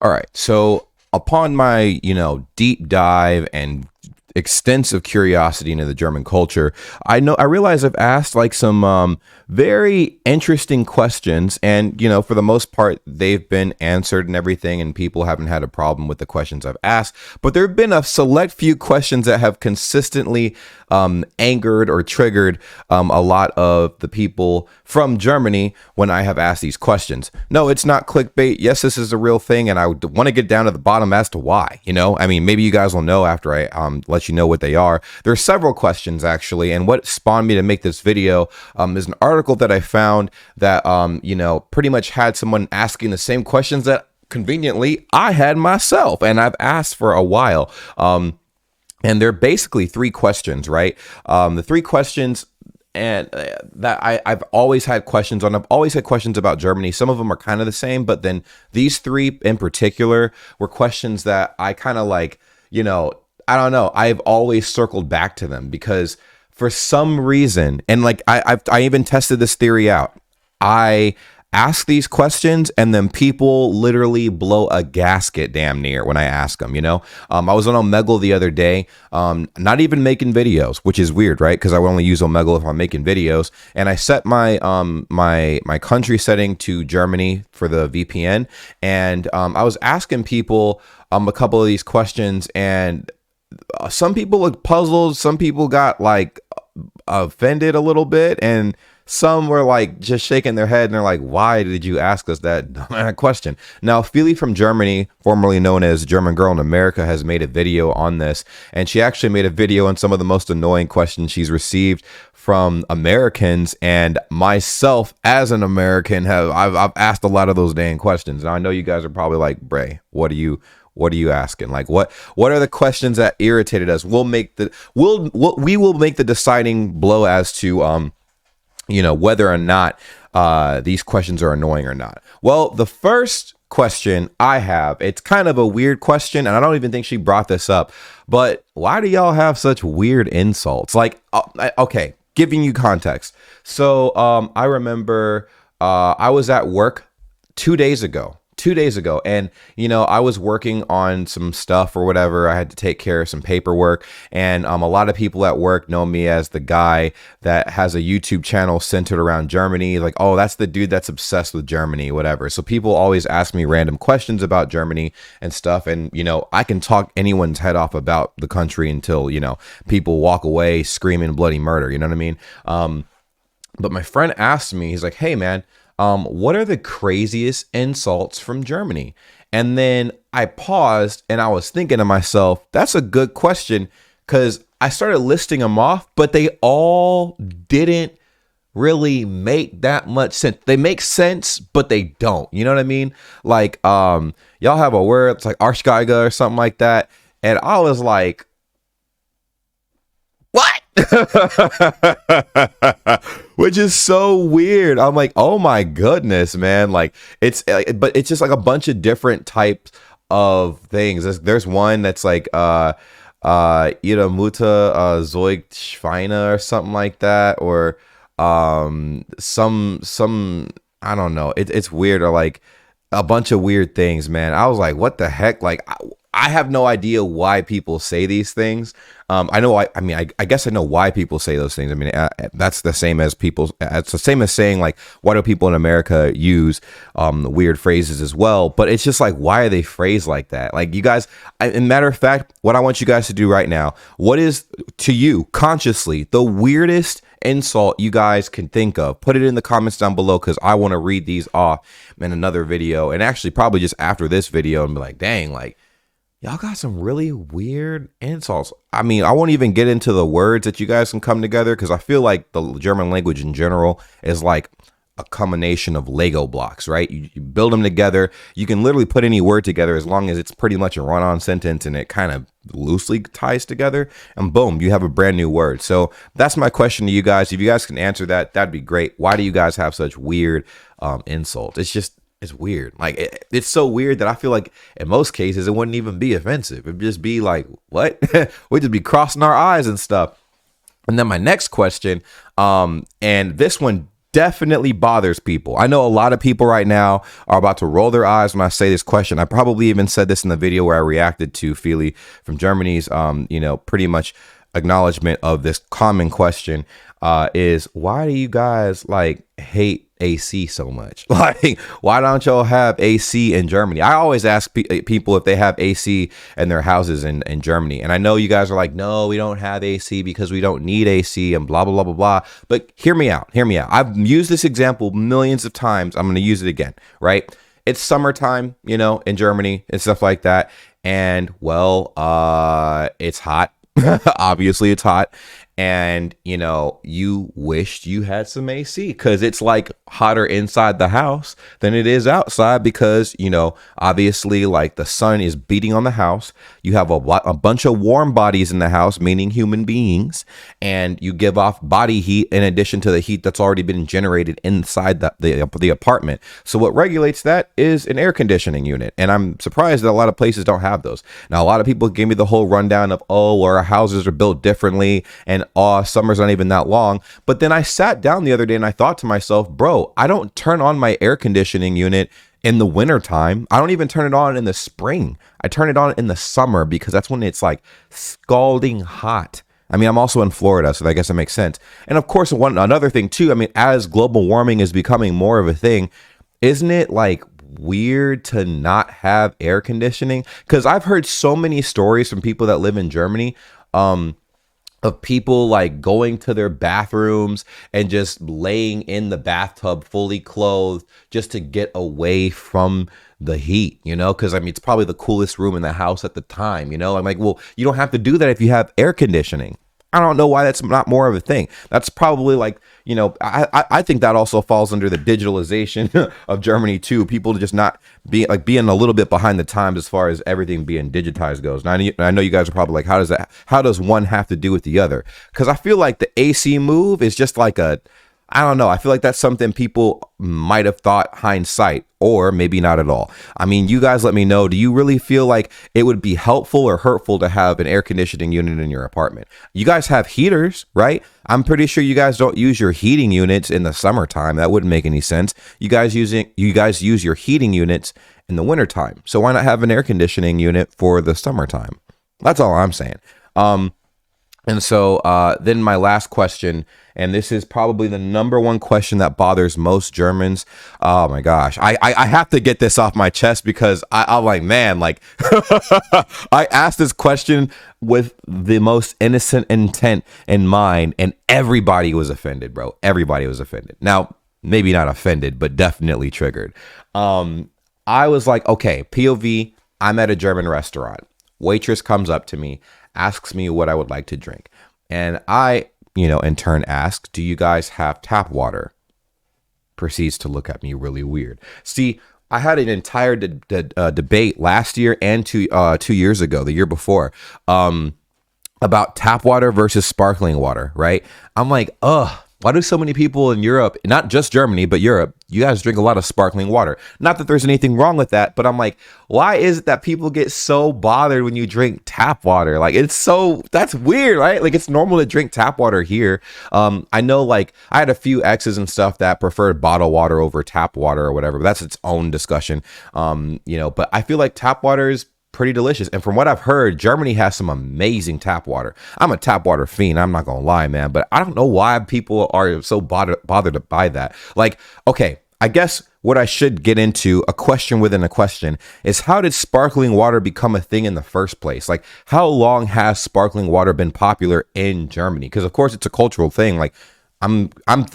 All right. So upon my, deep dive and extensive curiosity into the German culture, I realize I've asked like some very interesting questions, and for the most part, they've been answered and everything, and people haven't had a problem with the questions I've asked. But there have been a select few questions that have consistently angered or triggered a lot of the people from Germany when I have asked these questions. No, it's not clickbait. Yes, this is a real thing, and I want to get down to the bottom as to why. I mean, maybe you guys will know after I let you know what they are. There are several questions actually, and what spawned me to make this video is an article that I found that pretty much had someone asking the same questions that conveniently I had myself, and I've asked for a while. And they're basically three questions, right? The three questions and that I've always had questions on. I've always had questions about Germany. Some of them are kind of the same, but then these three in particular were questions that I kind of like, I don't know. I've always circled back to them because for some reason, and like I even tested this theory out. I ask these questions and then people literally blow a gasket damn near when I ask them, I was on Omegle the other day, not even making videos, which is weird, right? Because I would only use Omegle if I'm making videos. And I set my my country setting to Germany for the VPN. And I was asking people a couple of these questions, and some people looked puzzled. Some people got like offended a little bit, and some were like just shaking their head and they're like, why did you ask us that question? Now, Feely from Germany, formerly known as German Girl in America, has made a video on this. And she actually made a video on some of the most annoying questions she's received from Americans. And myself, as an American, I've asked a lot of those dang questions. Now, I know you guys are probably like, Bray, what are you asking? Like, what are the questions that irritated us? We will make the deciding blow as to whether or not these questions are annoying or not. Well, the first question I have, it's kind of a weird question, and I don't even think she brought this up, but why do y'all have such weird insults? Like, okay, giving you context. So I remember I was at work 2 days ago. 2 days ago. And, I was working on some stuff or whatever. I had to take care of some paperwork. And a lot of people at work know me as the guy that has a YouTube channel centered around Germany. Like, oh, that's the dude that's obsessed with Germany, whatever. So people always ask me random questions about Germany and stuff. And, I can talk anyone's head off about the country until, people walk away screaming bloody murder. You know what I mean? But my friend asked me, he's like, hey, man, what are the craziest insults from Germany? And then I paused and I was thinking to myself, that's a good question, because I started listing them off, but they all didn't really make that much sense. They make sense, but they don't. You know what I mean? Like, y'all have a word, it's like Arschgeiger or something like that. And I was like, what? Which is so weird. I'm like, oh my goodness, man. Like, but it's just like a bunch of different types of things. There's one that's like Ihre Mutter zeugt Schweine or something like that, or some I don't know. It's weird, or like a bunch of weird things, man. I was like, what the heck? Like, I have no idea why people say these things. I know. I guess I know why people say those things. I mean, that's the same as people. It's the same as saying like, why do people in America use weird phrases as well? But it's just like, why are they phrased like that? Like, you guys. In matter of fact, what I want you guys to do right now, what is to you consciously the weirdest insult you guys can think of? Put it in the comments down below, because I want to read these off in another video, and actually probably just after this video, and be like, dang, like, y'all got some really weird insults. I mean, I won't even get into the words that you guys can come together, because I feel like the German language in general is like a combination of Lego blocks, right? You build them together. You can literally put any word together as long as it's pretty much a run-on sentence and it kind of loosely ties together, and boom, you have a brand new word. So that's my question to you guys. If you guys can answer that, that'd be great. Why do you guys have such weird insults? It's weird. Like, it's so weird that I feel like in most cases it wouldn't even be offensive. It'd just be like, what? We'd just be crossing our eyes and stuff. And then my next question, and this one definitely bothers people. I know a lot of people right now are about to roll their eyes when I say this question. I probably even said this in the video where I reacted to Feely from Germany's, pretty much acknowledgement of this common question, is why do you guys like hate AC so much? Like, why don't y'all have AC in Germany? I always ask people if they have AC in their houses in Germany. And I know you guys are like, no, we don't have AC because we don't need AC and blah, blah, blah, blah, blah. But hear me out. Hear me out. I've used this example millions of times. I'm going to use it again, right? It's summertime, in Germany and stuff like that. And well, it's hot. Obviously it's hot. And, you wished you had some AC because it's like hotter inside the house than it is outside because, obviously like the sun is beating on the house. You have a bunch of warm bodies in the house, meaning human beings, and you give off body heat in addition to the heat that's already been generated inside the apartment. So what regulates that is an air conditioning unit. And I'm surprised that a lot of places don't have those. Now, a lot of people gave me the whole rundown of, our houses are built differently and summer's not even that long. But then I sat down the other day and I thought to myself, bro, I don't turn on my air conditioning unit in the wintertime. I don't even turn it on in the spring. I turn it on in the summer because that's when it's like scalding hot. I mean, I'm also in Florida, so I guess that makes sense. And of course, another thing too, I mean, as global warming is becoming more of a thing, isn't it like weird to not have air conditioning? Because I've heard so many stories from people that live in Germany, of people like going to their bathrooms and just laying in the bathtub fully clothed just to get away from the heat, because I mean, it's probably the coolest room in the house at the time, I'm like, well, you don't have to do that if you have air conditioning. I don't know why that's not more of a thing. That's probably like, I think that also falls under the digitalization of Germany too. People just not being a little bit behind the times as far as everything being digitized goes. Now, I know you guys are probably like, how does one have to do with the other? Because I feel like the AC move is just like I don't know. I feel like that's something people might have thought hindsight, or maybe not at all. I mean, you guys let me know. Do you really feel like it would be helpful or hurtful to have an air conditioning unit in your apartment? You guys have heaters, right? I'm pretty sure you guys don't use your heating units in the summertime. That wouldn't make any sense. You guys use your heating units in the wintertime. So why not have an air conditioning unit for the summertime? That's all I'm saying. And so then my last question, and this is probably the number one question that bothers most Germans. Oh my gosh, I have to get this off my chest because I'm like, man, like I asked this question with the most innocent intent in mind, and everybody was offended, bro. Everybody was offended. Now, maybe not offended, but definitely triggered. I was like, okay, POV, I'm at a German restaurant. Waitress comes up to me, asks me what I would like to drink. And I, in turn ask, do you guys have tap water? Proceeds to look at me really weird. See, I had an entire debate last year and 2 years ago, the year before, about tap water versus sparkling water, right? I'm like, why do so many people in Europe, not just Germany, but Europe, you guys drink a lot of sparkling water? Not that there's anything wrong with that, but I'm like, why is it that people get so bothered when you drink tap water? Like, that's weird, right? Like, it's normal to drink tap water here. I know, like, I had a few exes and stuff that preferred bottled water over tap water or whatever, but that's its own discussion. But I feel like tap water is pretty delicious. And from what I've heard, Germany has some amazing tap water. I'm a tap water fiend. I'm not going to lie, man, but I don't know why people are so bothered to buy that. Like, okay, I guess what I should get into, a question within a question, is how did sparkling water become a thing in the first place? Like, how long has sparkling water been popular in Germany? Because of course it's a cultural thing. Like, I'm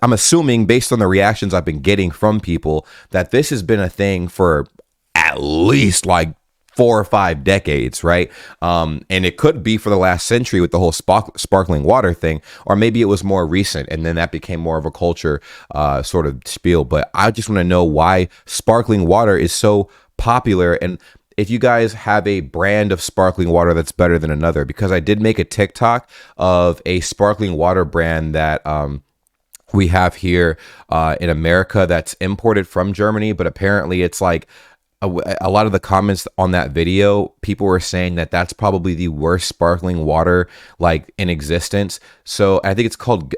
assuming based on the reactions I've been getting from people that this has been a thing for at least like 4 or 5 decades, right? And it could be for the last century with the whole sparkling water thing, or maybe it was more recent and then that became more of a culture sort of spiel. But I just want to know why sparkling water is so popular, and if you guys have a brand of sparkling water that's better than another, because I did make a TikTok of a sparkling water brand that we have here in America that's imported from Germany, but apparently it's like a lot of the comments on that video, people were saying that that's probably the worst sparkling water like in existence. So I think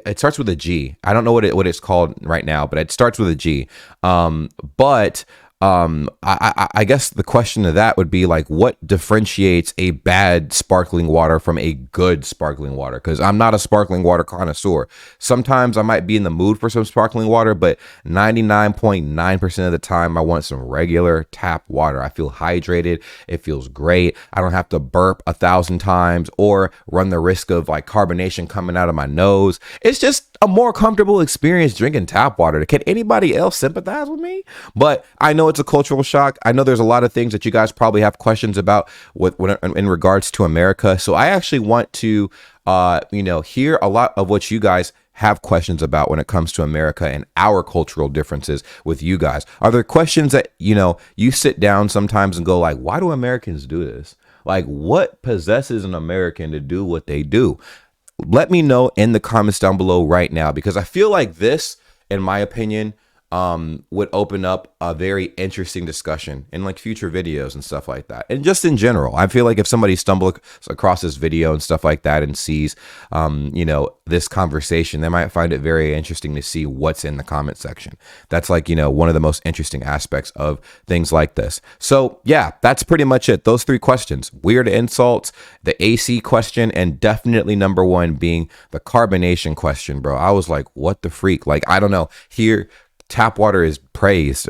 it starts with a G. I don't know what it's called right now, but it starts with a G. But I guess the question to that would be like, what differentiates a bad sparkling water from a good sparkling water? Because I'm not a sparkling water connoisseur. Sometimes I might be in the mood for some sparkling water, but 99.9% of the time I want some regular tap water. I feel hydrated. It feels great. I don't have to burp 1,000 times or run the risk of like carbonation coming out of my nose. It's just a more comfortable experience drinking tap water. Can anybody else sympathize with me? But I know it's a cultural shock. I know there's a lot of things that you guys probably have questions about in regards to America. So I actually want to, hear a lot of what you guys have questions about when it comes to America and our cultural differences with you guys. Are there questions that, you sit down sometimes and go like, why do Americans do this? Like, what possesses an American to do what they do? Let me know in the comments down below right now, because I feel like this, in my opinion, would open up a very interesting discussion in like future videos and stuff like that. And just in general, I feel like if somebody stumbles across this video and stuff like that and sees, this conversation, they might find it very interesting to see what's in the comment section. That's like, one of the most interesting aspects of things like this. So yeah, that's pretty much it. Those 3 questions: weird insults, the AC question, and definitely number 1 being the carbonation question, bro. I was like, what the freak? Like, I don't know. Here, tap water is praised.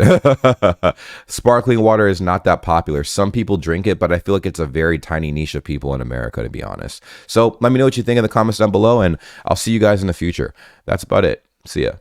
Sparkling water is not that popular. Some people drink it, but I feel like it's a very tiny niche of people in America, to be honest. So let me know what you think in the comments down below, and I'll see you guys in the future. That's about it. See ya.